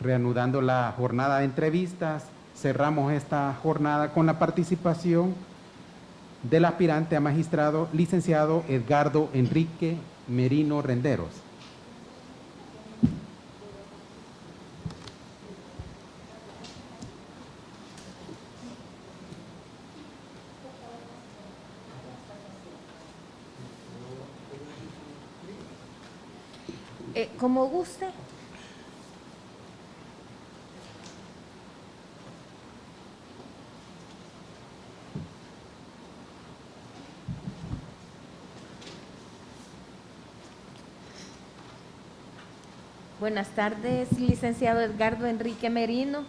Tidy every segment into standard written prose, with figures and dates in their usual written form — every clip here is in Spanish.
reanudando la jornada de entrevistas. Cerramos esta jornada con la participación del aspirante a magistrado, licenciado Edgardo Enrique Merino Renderos. Como guste. Buenas tardes, licenciado Edgardo Enrique Merino.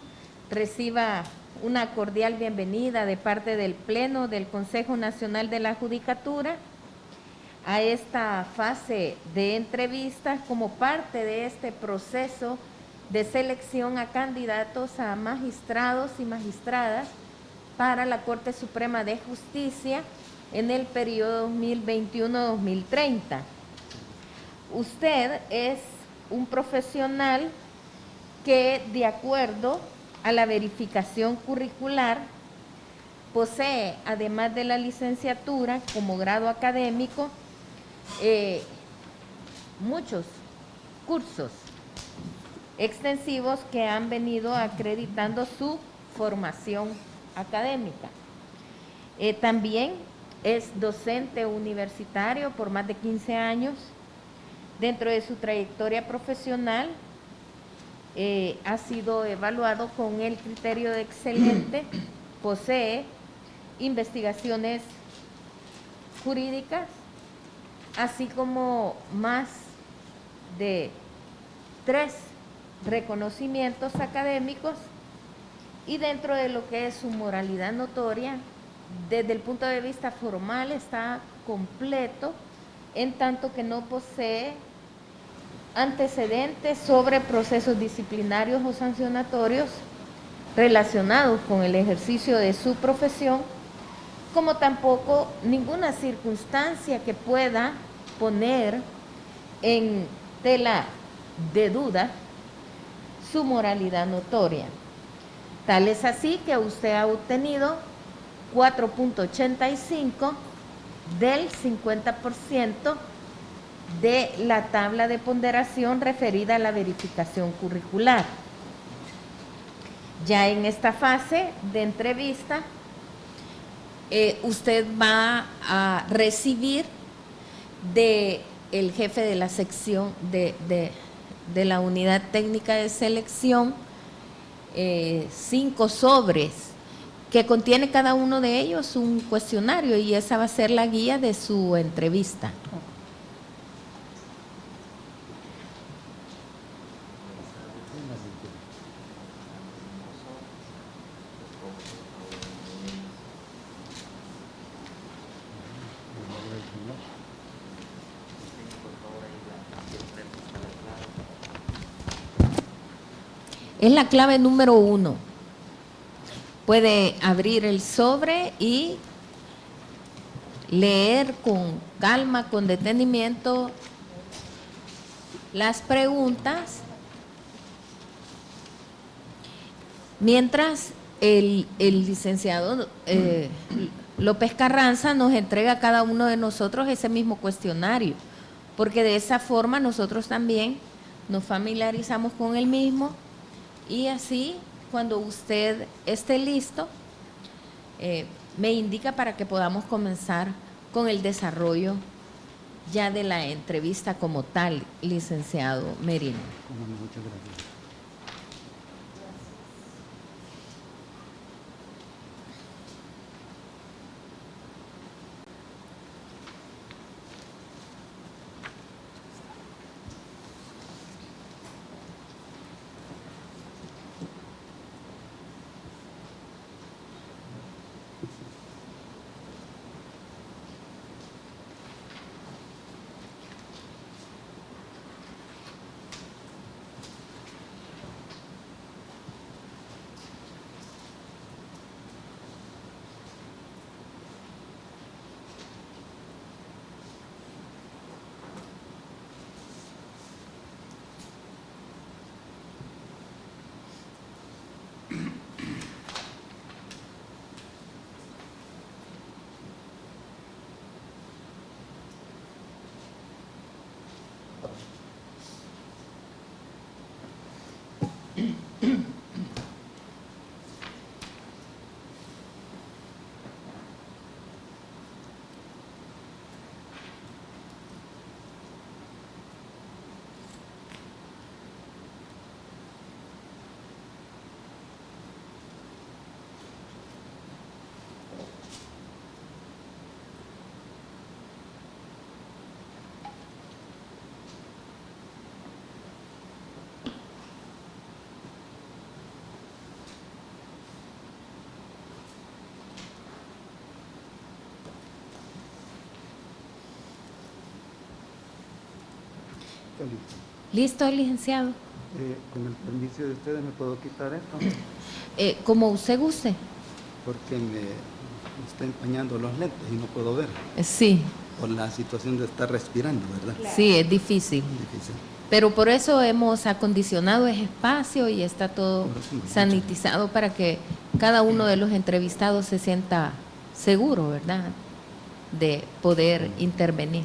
Reciba una cordial bienvenida de parte del Pleno del Consejo Nacional de la Judicatura a esta fase de entrevistas como parte de este proceso de selección a candidatos a magistrados y magistradas para la Corte Suprema de Justicia en el periodo 2021-2030. Usted es un profesional que, de acuerdo a la verificación curricular, posee, además de la licenciatura como grado académico, muchos cursos extensivos que han venido acreditando su formación académica. También es docente universitario por más de 15 años. Dentro de su trayectoria profesional, ha sido evaluado con el criterio de excelente, posee investigaciones jurídicas, así como más de 3 reconocimientos académicos, y dentro de lo que es su moralidad notoria, desde el punto de vista formal está completo, en tanto que no posee antecedentes sobre procesos disciplinarios o sancionatorios relacionados con el ejercicio de su profesión, como tampoco ninguna circunstancia que pueda poner en tela de duda su moralidad notoria. Tal es así que usted ha obtenido 4.85 del 50% de la tabla de ponderación referida a la verificación curricular. Ya en esta fase de entrevista, usted va a recibir del jefe de la sección de la unidad técnica de selección 5 sobres que contiene cada uno de ellos un cuestionario, y esa va a ser la guía de su entrevista. Es la clave número 1. Puede abrir el sobre y leer con calma, con detenimiento las preguntas, mientras el licenciado López Carranza nos entrega a cada uno de nosotros ese mismo cuestionario, porque de esa forma nosotros también nos familiarizamos con el mismo, y así cuando usted esté listo, me indica para que podamos comenzar con el desarrollo ya de la entrevista como tal, licenciado Merino. Muchas gracias. listo. ¿Listo, licenciado? Con el permiso de ustedes, ¿me puedo quitar esto? Como usted guste. Porque me está empañando los lentes y no puedo ver. Sí, Por la situación de estar respirando, ¿verdad? sí, es difícil. Difícil. Pero por eso hemos acondicionado ese espacio y está todo Por eso, muchas sanitizado para que cada uno de los entrevistados se sienta seguro, ¿verdad?, de poder intervenir.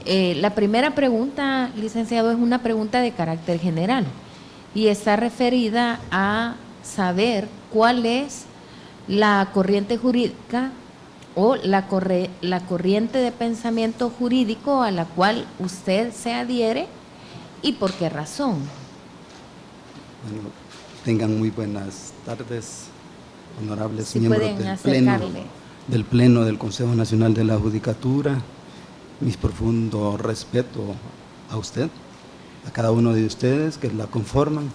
La primera pregunta, licenciado, es una pregunta de carácter general y está referida a saber cuál es la corriente jurídica o la corriente de pensamiento jurídico a la cual usted se adhiere y por qué razón. Bueno, tengan muy buenas tardes, honorables Si miembros pueden del acercarle. Pleno del Consejo Nacional de la Judicatura. Mi profundo respeto a usted, a cada uno de ustedes que la conforman.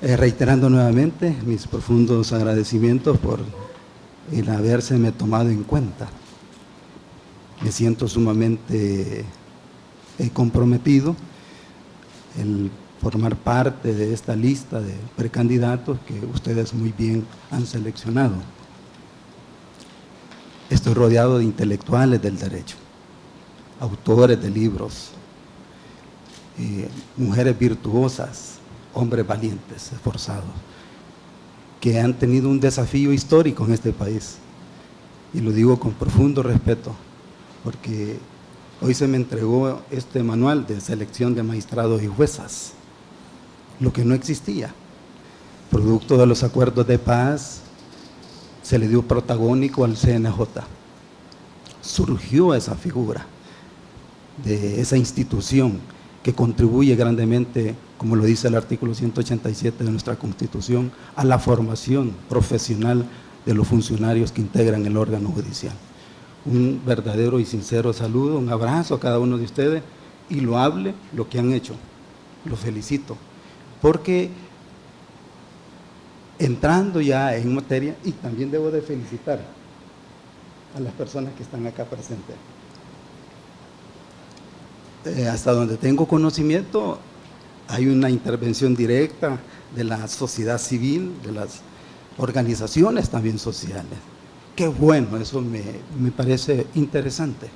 Reiterando nuevamente mis profundos agradecimientos por el habérseme tomado en cuenta. Me siento sumamente comprometido el formar parte de esta lista de precandidatos que ustedes muy bien han seleccionado. Estoy rodeado de intelectuales del derecho, autores de libros, mujeres virtuosas, hombres valientes, esforzados, que han tenido un desafío histórico en este país. Y lo digo con profundo respeto, porque hoy se me entregó este manual de selección de magistrados y juezas, lo que no existía. Producto de los acuerdos de paz, se le dio protagónico al CNJ. Surgió esa figura de esa institución que contribuye grandemente, como lo dice el artículo 187 de nuestra Constitución, a la formación profesional de los funcionarios que integran el órgano judicial. Un verdadero y sincero saludo, un abrazo a cada uno de ustedes y loable lo que han hecho. Los felicito, porque entrando ya en materia, y también debo de felicitar a las personas que están acá presentes. Hasta donde tengo conocimiento, hay una intervención directa de la sociedad civil, de las organizaciones también sociales. Qué bueno, eso me parece interesante.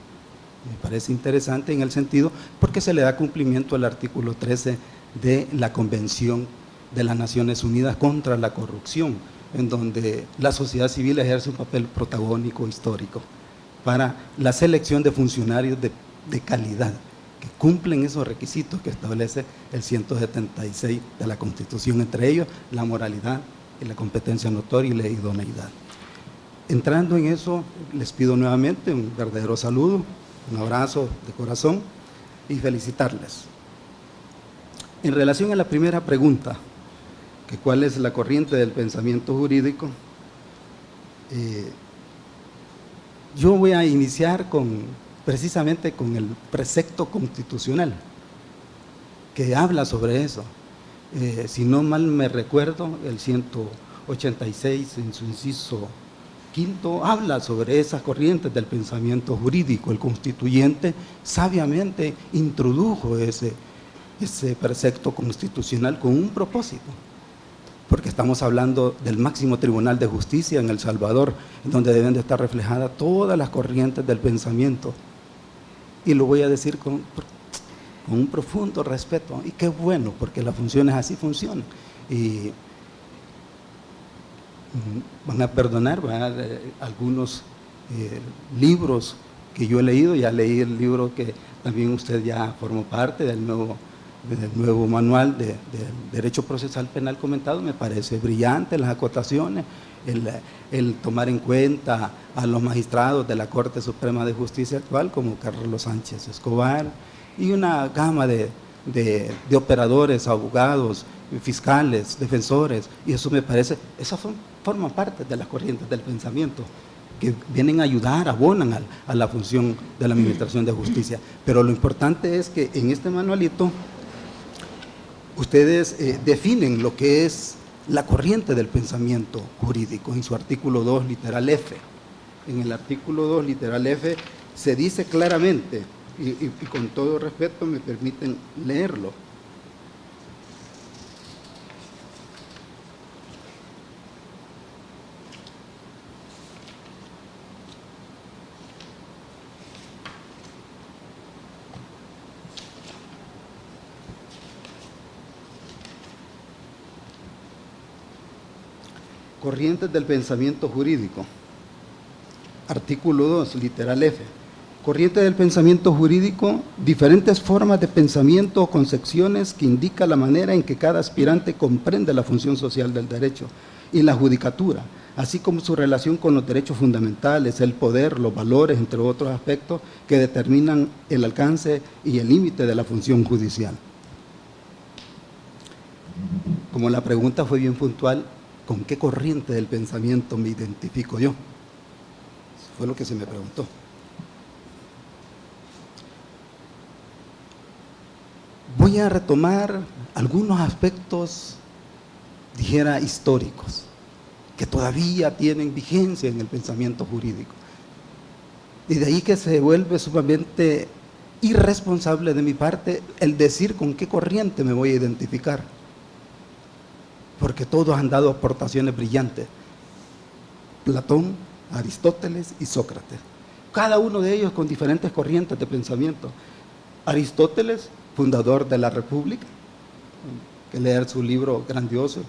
Me parece interesante en el sentido porque se le da cumplimiento al artículo 13 de la Convención de las Naciones Unidas contra la Corrupción, en donde la sociedad civil ejerce un papel protagónico histórico para la selección de funcionarios de calidad, que cumplen esos requisitos que establece el 176 de la Constitución, entre ellos la moralidad y la competencia notoria y la idoneidad. Entrando en eso, les pido nuevamente un verdadero saludo, un abrazo de corazón y felicitarles. En relación a la primera pregunta, que cuál es la corriente del pensamiento jurídico, yo voy a iniciar precisamente con el precepto constitucional que habla sobre eso. Si no mal me recuerdo, el 186 en su inciso quinto habla sobre esas corrientes del pensamiento jurídico. El constituyente sabiamente introdujo ese precepto constitucional con un propósito, porque estamos hablando del máximo tribunal de justicia en El Salvador, donde deben de estar reflejadas todas las corrientes del pensamiento. Y lo voy a decir con un profundo respeto, y qué bueno, porque las funciones así funcionan. Y van a perdonar algunos libros que yo he leído. Ya leí el libro que también usted ya formó parte del nuevo manual de Derecho Procesal Penal comentado. Me parece brillante las acotaciones, el tomar en cuenta a los magistrados de la Corte Suprema de Justicia actual, como Carlos Sánchez Escobar, y una gama de operadores, abogados, fiscales, defensores, y eso me parece, eso forma parte de las corrientes del pensamiento que vienen a ayudar, abonan a la función de la administración de justicia. Pero lo importante es que en este manualito ustedes definen lo que es la corriente del pensamiento jurídico en su artículo 2, literal F. en el artículo 2, literal F, se dice claramente, y con todo respeto me permiten leerlo. Corrientes del pensamiento jurídico. Artículo 2, literal F. Corriente del pensamiento jurídico, diferentes formas de pensamiento o concepciones que indica la manera en que cada aspirante comprende la función social del derecho y la judicatura, así como su relación con los derechos fundamentales, el poder, los valores, entre otros aspectos que determinan el alcance y el límite de la función judicial. Como la pregunta fue bien puntual, ¿con qué corriente del pensamiento me identifico yo? Eso fue lo que se me preguntó. Voy a retomar algunos aspectos, dijera, históricos, que todavía tienen vigencia en el pensamiento jurídico. Y de ahí que se vuelve sumamente irresponsable de mi parte el decir con qué corriente me voy a identificar, porque todos han dado aportaciones brillantes. Platón, Aristóteles y Sócrates. Cada uno de ellos con diferentes corrientes de pensamiento. Aristóteles, fundador de la República, que leer su libro grandioso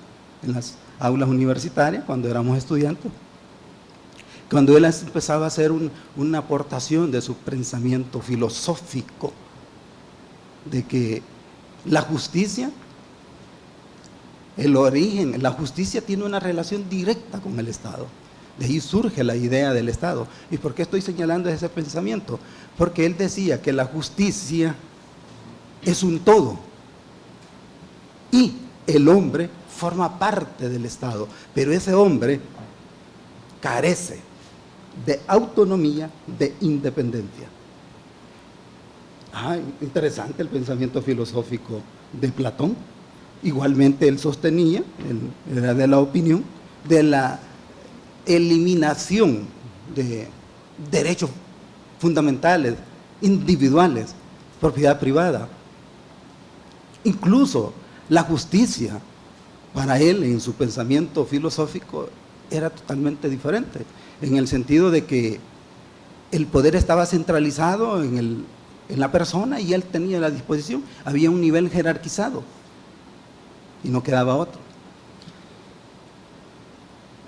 en las aulas universitarias cuando éramos estudiantes. Cuando él empezaba a hacer una aportación de su pensamiento filosófico, de que la justicia, el origen, la justicia tiene una relación directa con el Estado. De ahí surge la idea del Estado. ¿Y por qué estoy señalando ese pensamiento? Porque él decía que la justicia es un todo y el hombre forma parte del Estado, pero ese hombre carece de autonomía, de independencia. Interesante el pensamiento filosófico de Platón. Igualmente él sostenía, él era de la opinión de la eliminación de derechos fundamentales, individuales, propiedad privada. Incluso la justicia, para él, en su pensamiento filosófico, era totalmente diferente, en el sentido de que el poder estaba centralizado en la persona y él tenía la disposición, había un nivel jerarquizado y no quedaba otro.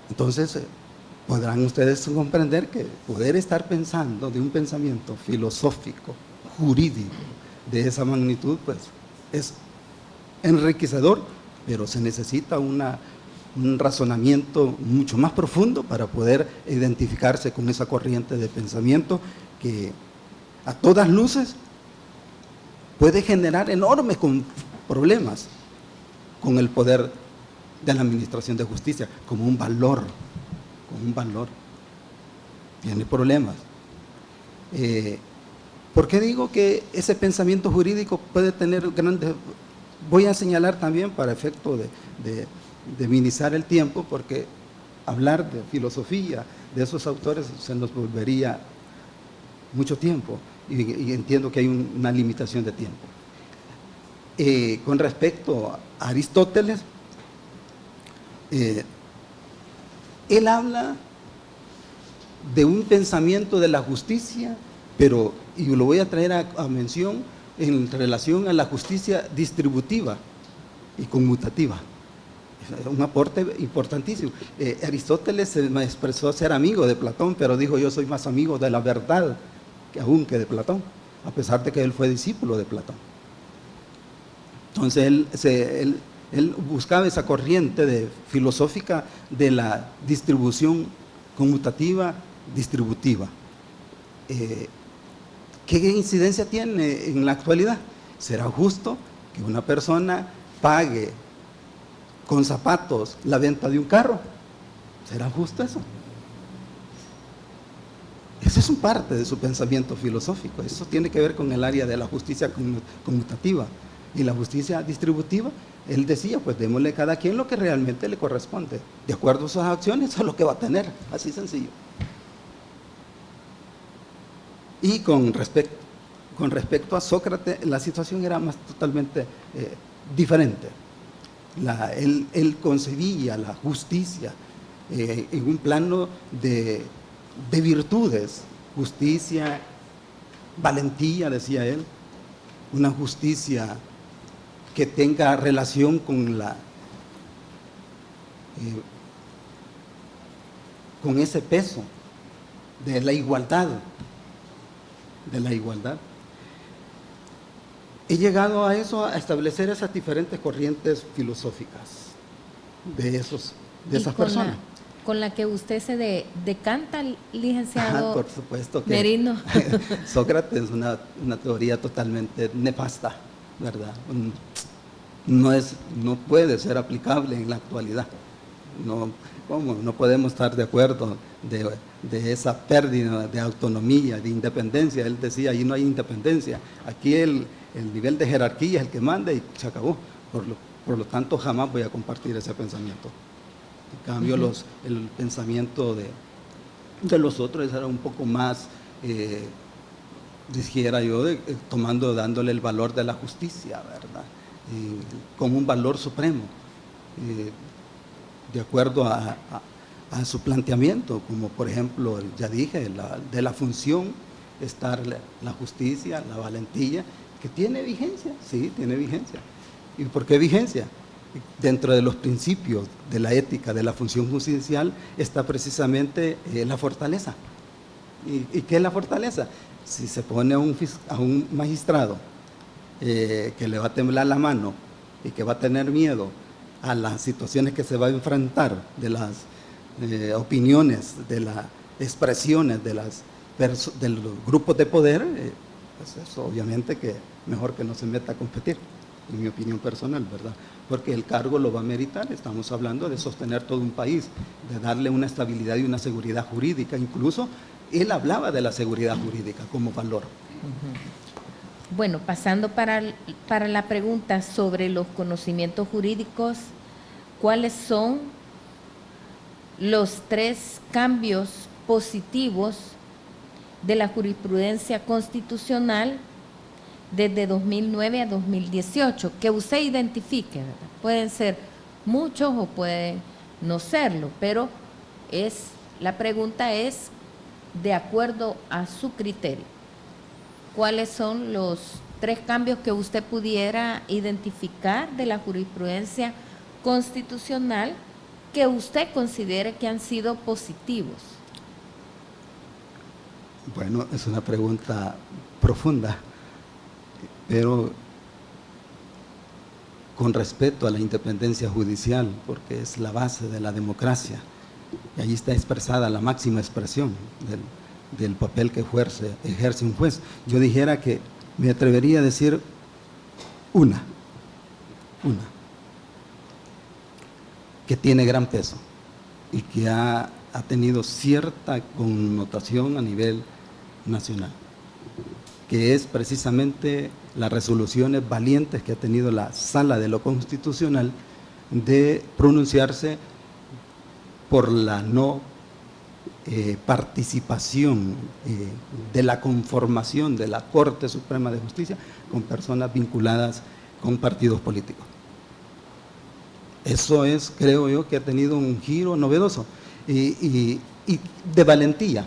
Entonces, podrán ustedes comprender que poder estar pensando de un pensamiento filosófico, jurídico, de esa magnitud, pues es enriquecedor, pero se necesita un razonamiento mucho más profundo para poder identificarse con esa corriente de pensamiento que a todas luces puede generar enormes problemas con el poder de la administración de justicia, como un valor, tiene problemas. ¿Por qué digo que ese pensamiento jurídico puede tener grandes? Voy a señalar también, para efecto de minimizar el tiempo, porque hablar de filosofía de esos autores se nos volvería mucho tiempo, y entiendo que hay una limitación de tiempo. Con respecto a Aristóteles, él habla de un pensamiento de la justicia, pero, y lo voy a traer a mención en relación a la justicia distributiva y conmutativa. Un aporte importantísimo. Aristóteles se expresó ser amigo de Platón, pero dijo: yo soy más amigo de la verdad que de Platón, a pesar de que él fue discípulo de Platón. Entonces él buscaba esa corriente filosófica de la distribución conmutativa, distributiva. ¿Qué incidencia tiene en la actualidad? ¿Será justo que una persona pague con zapatos la venta de un carro? ¿Será justo eso? Esa es un parte de su pensamiento filosófico. Eso tiene que ver con el área de la justicia conmutativa. Y la justicia distributiva, él decía, pues démosle a cada quien lo que realmente le corresponde. De acuerdo a sus acciones, eso es lo que va a tener. Así sencillo. Y con respecto a Sócrates, la situación era más totalmente diferente. Él concebía la justicia en un plano de virtudes, justicia, valentía, decía él, una justicia que tenga relación con ese peso de la igualdad, He llegado a eso, a establecer esas diferentes corrientes filosóficas de esas personas. Con la que usted se decanta, licenciado Por supuesto que Merino. Sócrates es una teoría totalmente nefasta, ¿verdad? No puede ser aplicable en la actualidad. No podemos estar de acuerdo de esa pérdida de autonomía, de independencia. Él decía, ahí no hay independencia. Aquí el nivel de jerarquía es el que manda y se acabó. Por lo tanto, jamás voy a compartir ese pensamiento. En cambio, el pensamiento de los otros era un poco más, dijera yo, dándole el valor de la justicia, ¿verdad? Como un valor supremo, de acuerdo a su planteamiento, como por ejemplo, ya dije, de la función estar la justicia, la valentía, que tiene vigencia, sí, tiene vigencia. ¿Y por qué vigencia? Dentro de los principios de la ética de la función judicial está precisamente la fortaleza. ¿Y qué es la fortaleza? Si se pone a un magistrado que le va a temblar la mano y que va a tener miedo a las situaciones que se va a enfrentar, de las opiniones, de las expresiones de los grupos de poder, pues eso obviamente que mejor que no se meta a competir, en mi opinión personal, ¿verdad? Porque el cargo lo va a meritar. Estamos hablando de sostener todo un país, de darle una estabilidad y una seguridad jurídica. Incluso él hablaba de la seguridad jurídica como valor. Bueno, pasando para la pregunta sobre los conocimientos jurídicos, ¿cuáles son los 3 cambios positivos de la jurisprudencia constitucional desde 2009 a 2018, que usted identifique, ¿verdad? Pueden ser muchos o pueden no serlo, pero la pregunta es de acuerdo a su criterio. ¿Cuáles son los 3 cambios que usted pudiera identificar de la jurisprudencia constitucional que usted considere que han sido positivos? Bueno, es una pregunta profunda, pero con respeto a la independencia judicial, porque es la base de la democracia, y ahí está expresada la máxima expresión del papel que ejerce un juez. Yo dijera que me atrevería a decir una, que tiene gran peso y que ha tenido cierta connotación a nivel nacional, que es precisamente las resoluciones valientes que ha tenido la Sala de lo Constitucional de pronunciarse por la no participación de la conformación de la Corte Suprema de Justicia con personas vinculadas con partidos políticos. Eso es, creo yo, que ha tenido un giro novedoso y de valentía,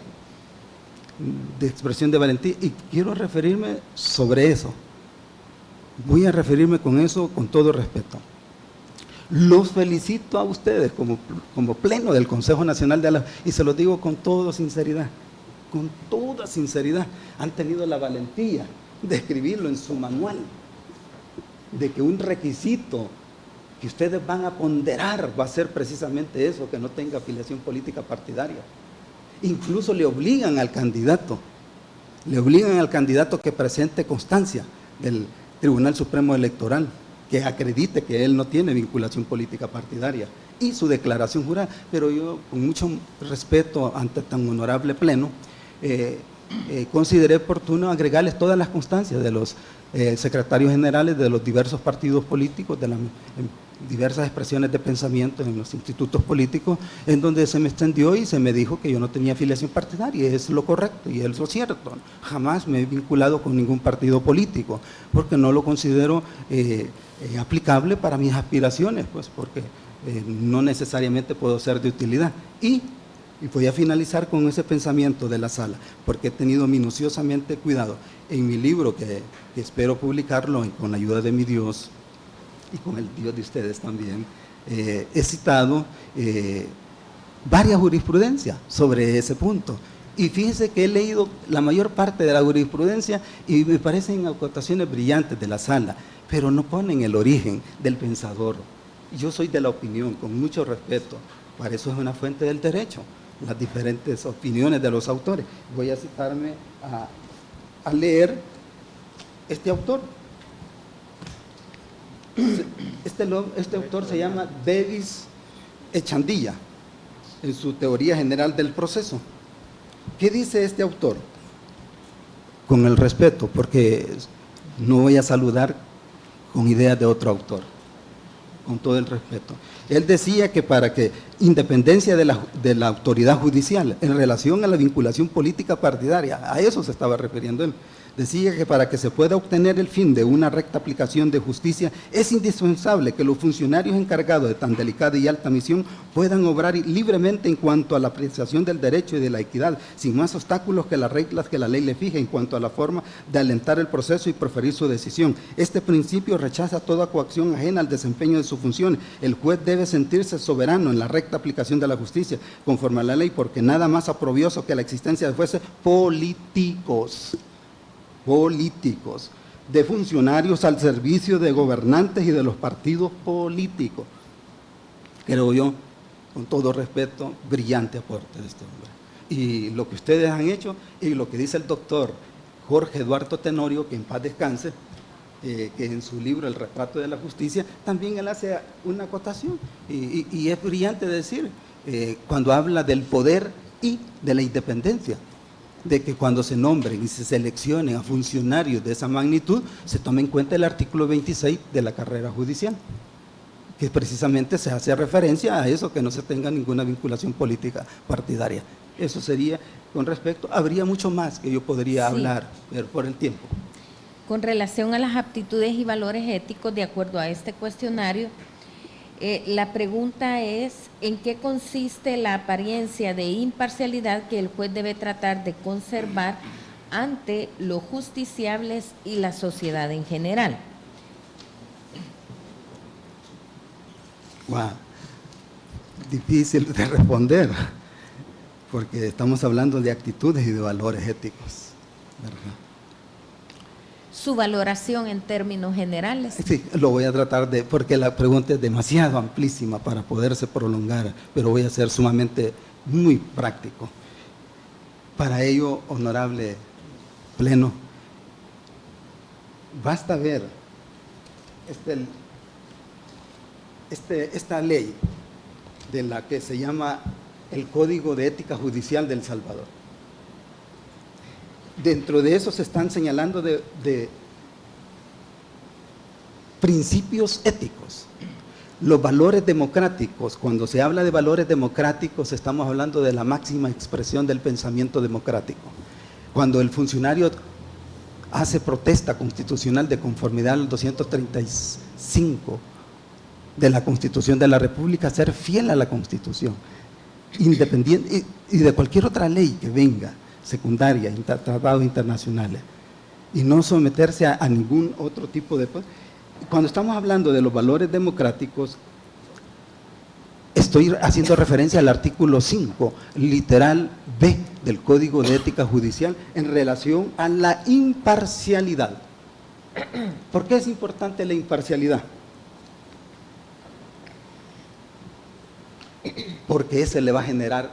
de expresión de valentía, y quiero referirme sobre eso. Voy a referirme con eso con todo respeto. Los felicito a ustedes como pleno del Consejo Nacional de la, y se los digo con toda sinceridad, han tenido la valentía de escribirlo en su manual, de que un requisito que ustedes van a ponderar va a ser precisamente eso, que no tenga afiliación política partidaria. Incluso le obligan al candidato que presente constancia del Tribunal Supremo Electoral, que acredite que él no tiene vinculación política partidaria, y su declaración jurada. Pero yo, con mucho respeto ante tan honorable pleno, consideré oportuno agregarles todas las constancias de los secretarios generales de los diversos partidos políticos, de las diversas expresiones de pensamiento en los institutos políticos, en donde se me extendió y se me dijo que yo no tenía afiliación partidaria, y es lo correcto y es lo cierto. Jamás me he vinculado con ningún partido político, porque no lo considero aplicable para mis aspiraciones, pues porque no necesariamente puedo ser de utilidad. Y voy a finalizar con ese pensamiento de la sala, porque he tenido minuciosamente cuidado. En mi libro, que espero publicarlo con la ayuda de mi Dios y con el Dios de ustedes también, he citado varias jurisprudencias sobre ese punto. Y fíjense que he leído la mayor parte de la jurisprudencia y me parecen acotaciones brillantes de la sala, pero no ponen el origen del pensador. Yo soy de la opinión, con mucho respeto, para eso es una fuente del derecho, las diferentes opiniones de los autores. Voy a citarme a leer este autor. Este autor se llama Davis Echandía, en su teoría general del proceso. ¿Qué dice este autor? Con el respeto, porque no voy a saludar con ideas de otro autor, con todo el respeto. Él decía que para que independencia de la autoridad judicial en relación a la vinculación política partidaria, a eso se estaba refiriendo él, decía que para que se pueda obtener el fin de una recta aplicación de justicia, es indispensable que los funcionarios encargados de tan delicada y alta misión puedan obrar libremente en cuanto a la apreciación del derecho y de la equidad, sin más obstáculos que las reglas que la ley le fije en cuanto a la forma de alentar el proceso y proferir su decisión. Este principio rechaza toda coacción ajena al desempeño de sus funciones. El juez debe sentirse soberano en la recta aplicación de la justicia, conforme a la ley, porque nada más aprobioso que la existencia de jueces políticos, de funcionarios al servicio de gobernantes y de los partidos políticos. Creo yo, con todo respeto, brillante aporte de este hombre. Y lo que ustedes han hecho y lo que dice el doctor Jorge Eduardo Tenorio, que en paz descanse, que en su libro El retrato de la justicia, también él hace una acotación y es brillante decir, cuando habla del poder y de la independencia, de que cuando se nombren y se seleccionen a funcionarios de esa magnitud, se tome en cuenta el artículo 26 de la carrera judicial, que precisamente se hace referencia a eso, que no se tenga ninguna vinculación política partidaria. Eso sería con respecto, habría mucho más que yo podría hablar, pero por el tiempo. Con relación a las aptitudes y valores éticos, de acuerdo a este cuestionario, la pregunta es, ¿en qué consiste la apariencia de imparcialidad que el juez debe tratar de conservar ante los justiciables y la sociedad en general? Wow, difícil de responder, porque estamos hablando de actitudes y de valores éticos, ¿verdad? Su valoración en términos generales. Sí, lo voy a tratar de, porque la pregunta es demasiado amplísima para poderse prolongar, pero voy a ser sumamente muy práctico. Para ello, honorable Pleno, basta ver esta ley de la que se llama el Código de Ética Judicial de El Salvador. Dentro de eso se están señalando de principios éticos, los valores democráticos. Cuando se habla de valores democráticos, estamos hablando de la máxima expresión del pensamiento democrático. Cuando el funcionario hace protesta constitucional de conformidad al 235 de la Constitución de la República, ser fiel a la Constitución, independiente y de cualquier otra ley que venga, secundaria, tratados internacionales, y no someterse a ningún otro tipo de... Cuando estamos hablando de los valores democráticos, estoy haciendo referencia al artículo 5, literal B del Código de Ética Judicial, en relación a la imparcialidad. ¿Por qué es importante la imparcialidad? Porque ese le va a generar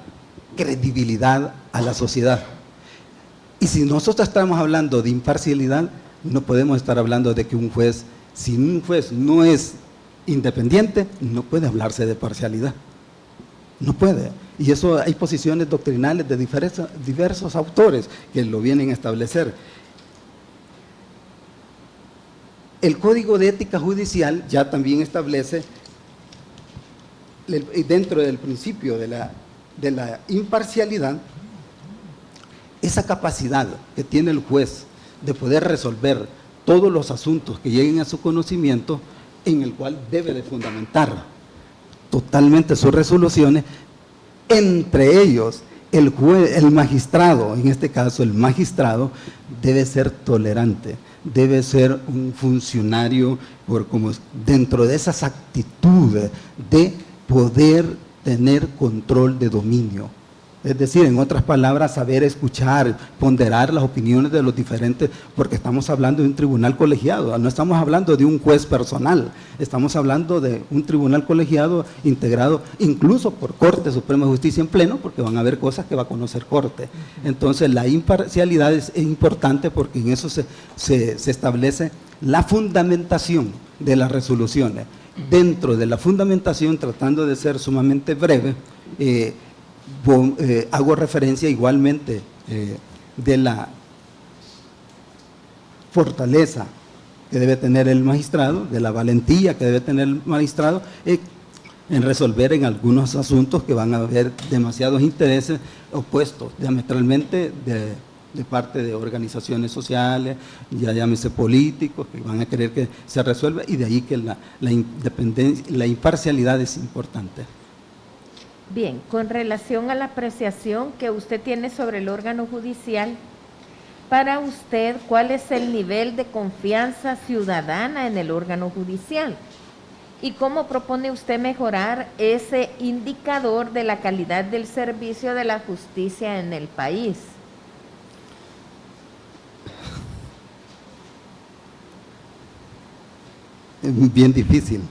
credibilidad a la sociedad. Y si nosotros estamos hablando de imparcialidad, no podemos estar hablando de que un juez, si un juez no es independiente, no puede hablarse de parcialidad. No puede. Y eso hay posiciones doctrinales de diversos autores que lo vienen a establecer. El Código de Ética Judicial ya también establece, dentro del principio de la imparcialidad, esa capacidad que tiene el juez de poder resolver todos los asuntos que lleguen a su conocimiento, en el cual debe de fundamentar totalmente sus resoluciones, entre ellos el magistrado, en este caso el magistrado, debe ser tolerante, debe ser un funcionario como dentro de esas actitudes de poder tener control de dominio. Es decir, en otras palabras, saber escuchar, ponderar las opiniones de los diferentes, porque estamos hablando de un tribunal colegiado, no estamos hablando de un juez personal, estamos hablando de un tribunal colegiado integrado incluso por Corte Suprema de Justicia en pleno, porque van a haber cosas que va a conocer Corte. Entonces, la imparcialidad es importante porque en eso se establece la fundamentación de las resoluciones. Dentro de la fundamentación, tratando de ser sumamente breve, hago referencia igualmente de la fortaleza que debe tener el magistrado, de la valentía que debe tener el magistrado en resolver en algunos asuntos que van a haber demasiados intereses opuestos diametralmente de parte de organizaciones sociales, ya llámese políticos, que van a querer que se resuelva, y de ahí que la independencia, la imparcialidad es importante. Bien, con relación a la apreciación que usted tiene sobre el órgano judicial, para usted, ¿cuál es el nivel de confianza ciudadana en el órgano judicial? ¿Y cómo propone usted mejorar ese indicador de la calidad del servicio de la justicia en el país? Bien difícil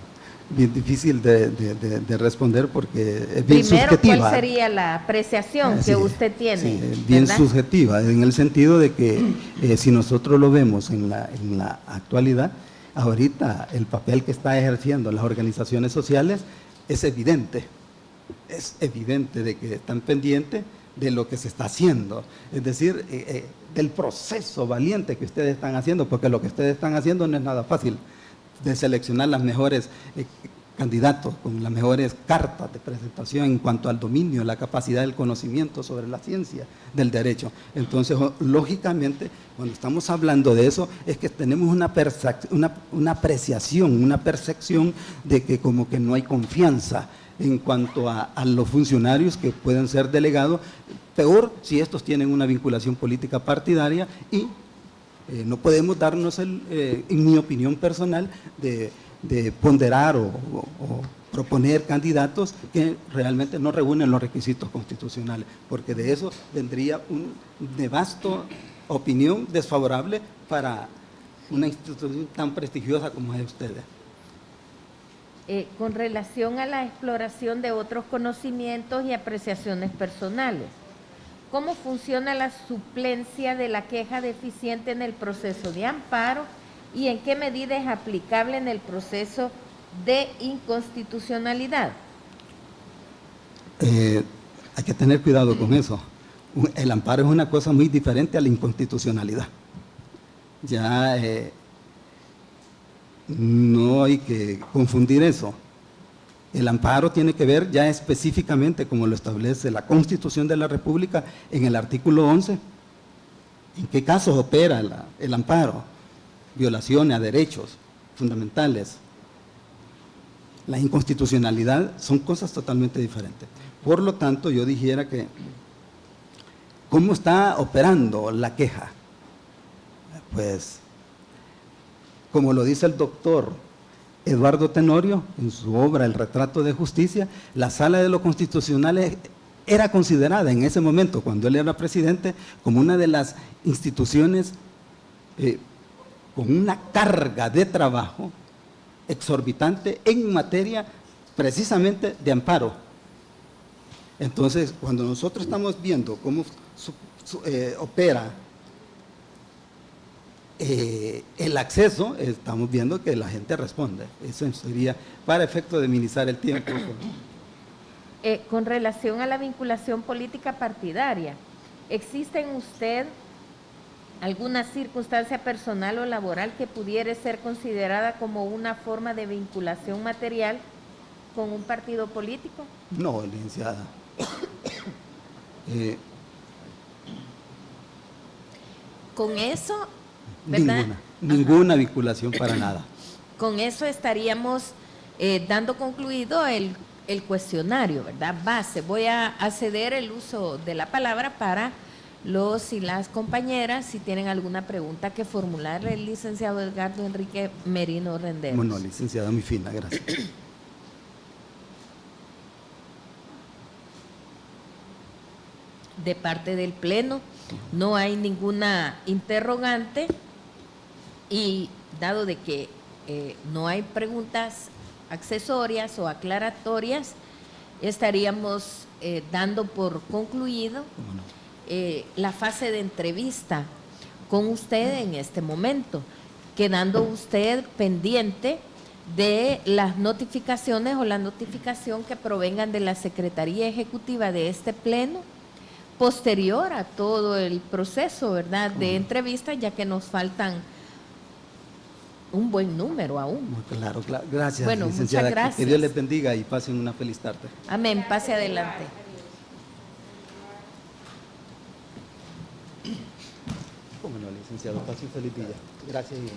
de responder porque es bien Primero, subjetiva. ¿cuál sería la apreciación que usted tiene? Sí, bien ¿verdad? subjetiva, en el sentido de que si nosotros lo vemos en la actualidad, ahorita el papel que está ejerciendo las organizaciones sociales es evidente de que están pendientes de lo que se está haciendo, es decir, del proceso valiente que ustedes están haciendo, porque lo que ustedes están haciendo no es nada fácil, de seleccionar las mejores candidatos con las mejores cartas de presentación en cuanto al dominio, la capacidad del conocimiento sobre la ciencia del derecho. Entonces, lógicamente, cuando estamos hablando de eso, es que tenemos una apreciación, una percepción de que como que no hay confianza en cuanto a los funcionarios que pueden ser delegados, peor si estos tienen una vinculación política partidaria y no podemos darnos, en mi opinión personal, de ponderar o proponer candidatos que realmente no reúnen los requisitos constitucionales, porque de eso vendría una nevasta opinión desfavorable para una institución tan prestigiosa como es ustedes. Con relación a la exploración de otros conocimientos y apreciaciones personales, ¿cómo funciona la suplencia de la queja deficiente en el proceso de amparo y en qué medida es aplicable en el proceso de inconstitucionalidad? Hay que tener cuidado con eso. El amparo es una cosa muy diferente a la inconstitucionalidad. Ya no hay que confundir eso. El amparo tiene que ver ya específicamente, como lo establece la Constitución de la República en el artículo 11, en qué casos opera el amparo, violaciones a derechos fundamentales. La inconstitucionalidad son cosas totalmente diferentes. Por lo tanto, yo dijera que, ¿cómo está operando la queja? Pues, como lo dice el doctor Eduardo Tenorio, en su obra El retrato de justicia, la Sala de lo Constitucional era considerada en ese momento, cuando él era presidente, como una de las instituciones con una carga de trabajo exorbitante en materia precisamente de amparo. Entonces, cuando nosotros estamos viendo cómo opera el acceso, estamos viendo que la gente responde. Eso sería para efecto de minimizar el tiempo. Con relación a la vinculación política partidaria, ¿existe en usted alguna circunstancia personal o laboral que pudiera ser considerada como una forma de vinculación material con un partido político? No, licenciada. Con eso, ¿verdad? Ninguna vinculación para nada. Con eso estaríamos dando concluido el cuestionario, ¿verdad? Base. Voy a ceder el uso de la palabra para los y las compañeras si tienen alguna pregunta que formularle el licenciado Edgardo Enrique Merino Renderos. Bueno, licenciada, muy fina, gracias. De parte del Pleno no hay ninguna interrogante y dado de que no hay preguntas accesorias o aclaratorias, estaríamos dando por concluido la fase de entrevista con usted en este momento, quedando usted pendiente de las notificaciones o la notificación que provengan de la Secretaría Ejecutiva de este Pleno, posterior a todo el proceso, ¿verdad?, de entrevista, ya que nos faltan un buen número aún. Claro, claro. Gracias, Bueno, licenciada. muchas gracias. Que Dios les bendiga y pasen una feliz tarde. Amén, pase adelante. Cómo no, licenciado, pase un feliz día. Gracias, Iván.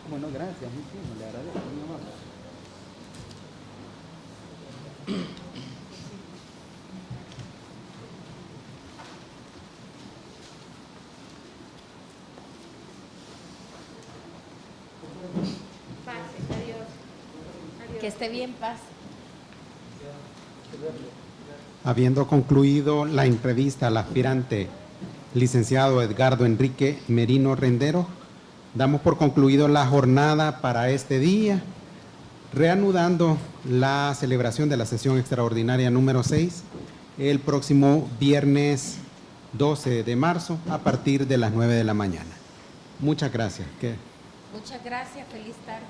Cómo no, gracias, muy fino, le agradezco, muy amable. Que esté bien, paz. Habiendo concluido la entrevista al aspirante licenciado Edgardo Enrique Merino Renderos, damos por concluido la jornada para este día, reanudando la celebración de la sesión extraordinaria número 6 el próximo viernes 12 de marzo a partir de las 9 de la mañana. Muchas gracias. Muchas gracias, feliz tarde.